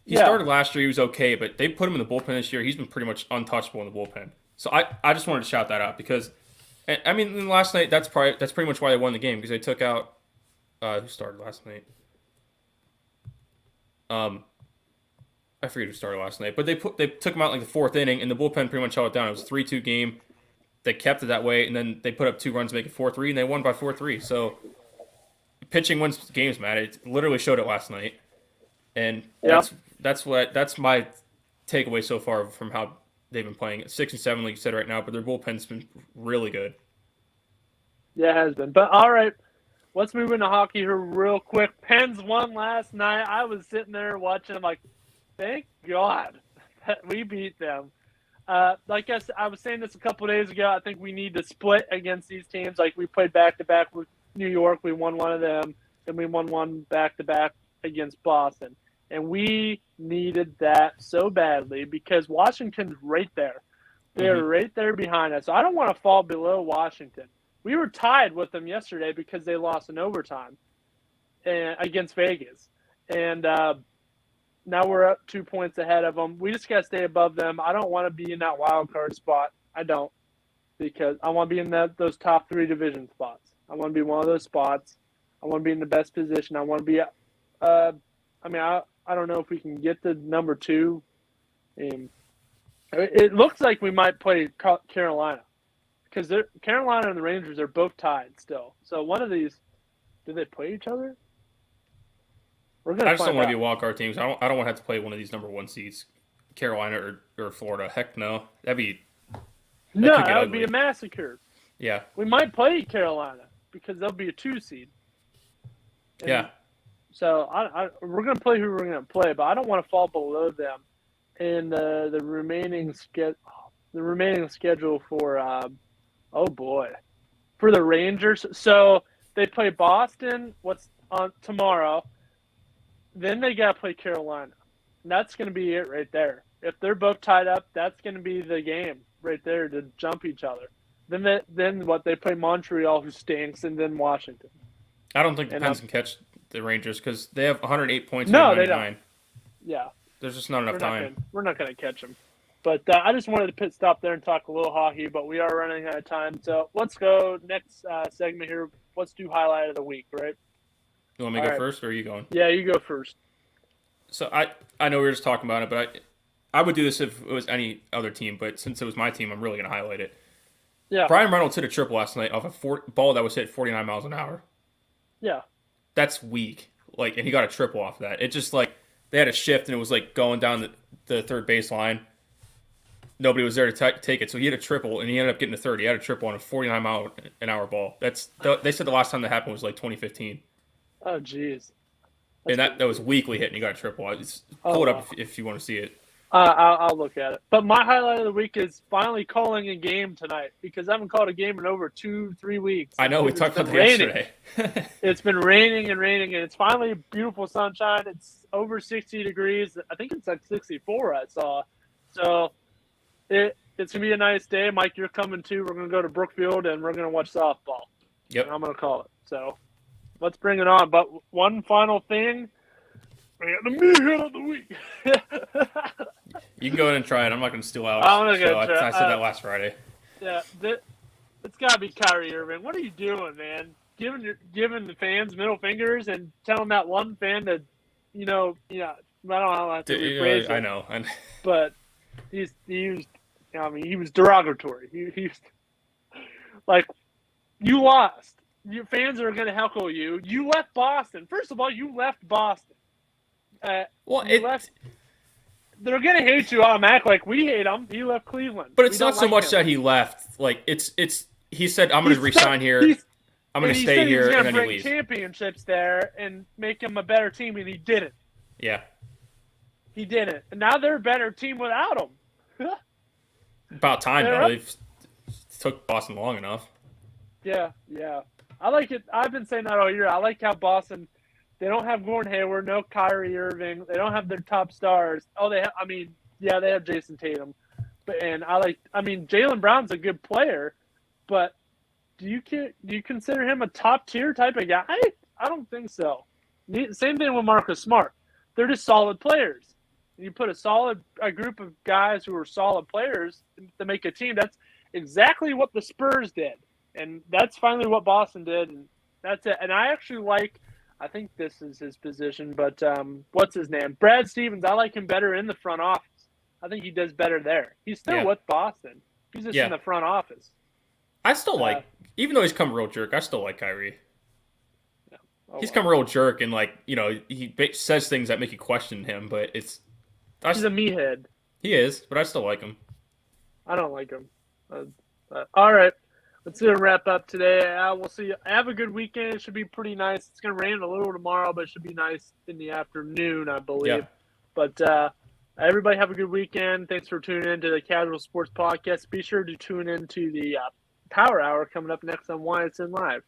He started last year. He was okay, but they put him in the bullpen this year. He's been pretty much untouchable in the bullpen. So I just wanted to shout that out because, I mean, last night that's pretty much why they won the game because they took out who started last night. I forget who started last night, but they took him out like the 4th inning, and the bullpen pretty much held it down. It was a 3-2 game. They kept it that way, and then they put up 2 runs to make it 4-3, and they won by 4-3. So pitching wins games, Matt. It literally showed it last night, and that's my takeaway so far from how they've been playing. 6-7, like you said right now, but their bullpen's been really good. Yeah, it has been. But all right, let's move into hockey here real quick. Pens won last night. I was sitting there watching. I'm like, thank God that we beat them. Like I was saying this a couple of days ago, I think we need to split against these teams. Like we played back-to-back with New York. We won one of them. Then we won one back-to-back against Boston. And we needed that so badly because Washington's right there. They're right there behind us. So I don't want to fall below Washington. We were tied with them yesterday because they lost in overtime against Vegas. And now we're up 2 points ahead of them. We just got to stay above them. I don't want to be in that wild card spot. I don't, because I want to be in those top 3 division spots. I want to be one of those spots. I want to be in the best position. I want to be I don't know if we can get to number 2. It looks like we might play Carolina because Carolina and the Rangers are both tied still. So one of these, do they play each other? I just don't want to be wild card teams. I don't want to have to play one of these number 1 seeds, Carolina or Florida. Heck no, that would be a massacre. Yeah, we might play Carolina because they'll be a 2 seed. Yeah. So we're going to play who we're going to play, but I don't want to fall below them in the remaining schedule for for the Rangers. So they play Boston. What's on tomorrow? Then they got to play Carolina. And that's going to be it right there. If they're both tied up, that's going to be the game right there to jump each other. Then they play Montreal, who stinks, and then Washington. I don't think the Pens can catch the Rangers because they have 108 points. No, they don't. Yeah. There's just not enough time. We're not going to catch them. But I just wanted to pit stop there and talk a little hockey, but we are running out of time. So let's go next segment here. Let's do highlight of the week, right? You want me to go first, or are you going? Yeah, you go first. So I know we were just talking about it, but I would do this if it was any other team, but since it was my team, I'm really going to highlight it. Yeah. Brian Reynolds hit a triple last night off a ball that was hit 49 miles an hour. Yeah. That's weak. And he got a triple off of that. It just they had a shift and it was going down the third baseline. Nobody was there to take it, so he had a triple and he ended up getting a third. He had a triple on a 49 mile an hour ball. They said the last time that happened was 2015. Oh, jeez. And that was weakly hit and he got a triple. Pull it up if you want to see it. I'll look at it. But my highlight of the week is finally calling a game tonight because I haven't called a game in over 2-3 weeks. I know, we talked about that yesterday. It's been raining and raining, and it's finally beautiful sunshine. It's over 60 degrees. I think it's 64 I saw. So it's going to be a nice day. Mike, you're coming too. We're going to go to Brookfield, and we're going to watch softball. Yep. I'm going to call it. So let's bring it on. But one final thing. We got the meat of the week. You can go ahead and try it. I'm not going to steal out. I'm gonna go I try. said that last Friday. Yeah, it's got to be Kyrie Irving. What are you doing, man? Giving the fans middle fingers and telling that one fan to, I don't know how to rephrase it. I know. But he was derogatory. He was like, you lost. Your fans are going to heckle you. You left Boston. First of all, you left Boston. They're going to hate you automatically. Like, we hate him. He left Cleveland. But it's not so much that he left. Like, he said, I'm going to resign here. I'm going to stay here, and then he leaves. Championships there and make him a better team, and he didn't. Yeah. He didn't. And now they're a better team without him. About time, though. They've took Boston long enough. Yeah. I like it. I've been saying that all year. I like how Boston, they don't have Gordon Hayward, no Kyrie Irving. They don't have their top stars. They have Jason Tatum. Jaylen Brown's a good player, but do you consider him a top-tier type of guy? I don't think so. Same thing with Marcus Smart. They're just solid players. You put a group of guys who are solid players to make a team. That's exactly what the Spurs did. And that's finally what Boston did, and that's it. And I actually I think this is his position, but what's his name? Brad Stevens. I like him better in the front office. I think he does better there. He's still with Boston. He's just in the front office. I still even though he's come real jerk, I still like Kyrie. Yeah. He's come real jerk, and he says things that make you question him, but he's a meathead. He is, but I still like him. I don't like him. All right. Let's wrap up today. We'll see you. Have a good weekend. It should be pretty nice. It's going to rain a little tomorrow, but it should be nice in the afternoon, I believe. Yeah. But everybody have a good weekend. Thanks for tuning in to the Casual Sports Podcast. Be sure to tune in to the Power Hour coming up next on YSN Live.